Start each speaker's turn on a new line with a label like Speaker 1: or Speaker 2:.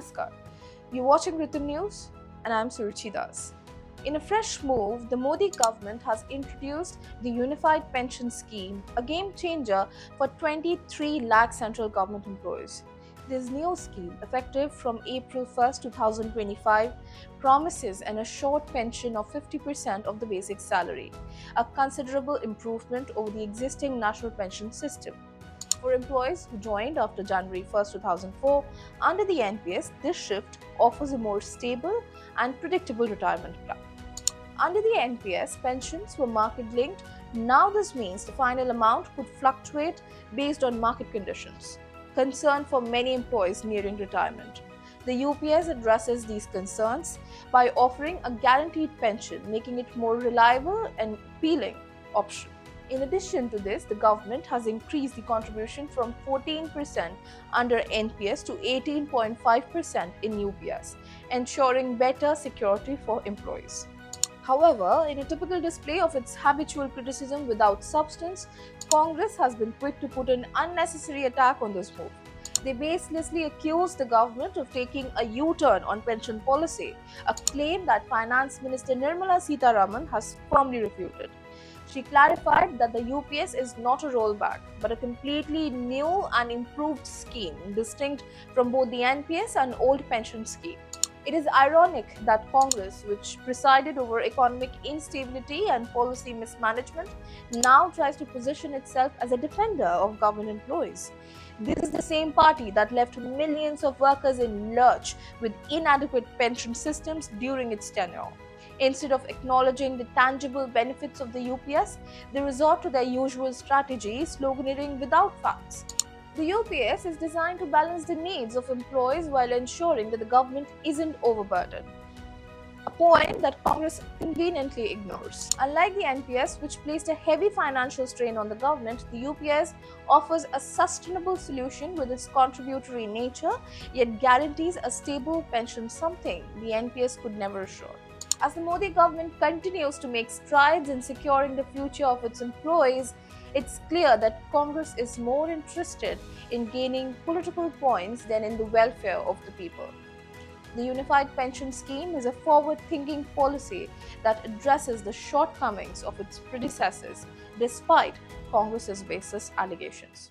Speaker 1: Namaskar. You're watching Rhythm News and I'm Suruchi Das. In a fresh move, the Modi government has introduced the Unified Pension Scheme, a game changer for 23 lakh central government employees. This new scheme, effective from April 1st, 2025, promises an assured pension of 50% of the basic salary, a considerable improvement over the existing national pension system. For employees who joined after January 1st, 2004, under the NPS, this shift offers a more stable and predictable retirement plan. Under the NPS, pensions were market linked. Now, this means the final amount could fluctuate based on market conditions. Concern for many employees nearing retirement. The UPS addresses these concerns by offering a guaranteed pension, making it more reliable and appealing option. In addition to this, the government has increased the contribution from 14% under NPS to 18.5% in UPS, ensuring better security for employees. However, in a typical display of its habitual criticism without substance, Congress has been quick to put an unnecessary attack on this move. They baselessly accused the government of taking a U-turn on pension policy, a claim that Finance Minister Nirmala Sitharaman has firmly refuted. She clarified that the UPS is not a rollback, but a completely new and improved scheme, distinct from both the NPS and old pension scheme. It is ironic that Congress, which presided over economic instability and policy mismanagement, now tries to position itself as a defender of government employees. This is the same party that left millions of workers in lurch with inadequate pension systems during its tenure. Instead of acknowledging the tangible benefits of the UPS, they resort to their usual strategy, sloganeering without facts. The UPS is designed to balance the needs of employees while ensuring that the government isn't overburdened, a point that Congress conveniently ignores. Unlike the NPS, which placed a heavy financial strain on the government, the UPS offers a sustainable solution with its contributory nature, yet guarantees a stable pension, something the NPS could never assure. As the Modi government continues to make strides in securing the future of its employees, it's clear that Congress is more interested in gaining political points than in the welfare of the people. The Unified Pension Scheme is a forward-thinking policy that addresses the shortcomings of its predecessors, despite Congress's baseless allegations.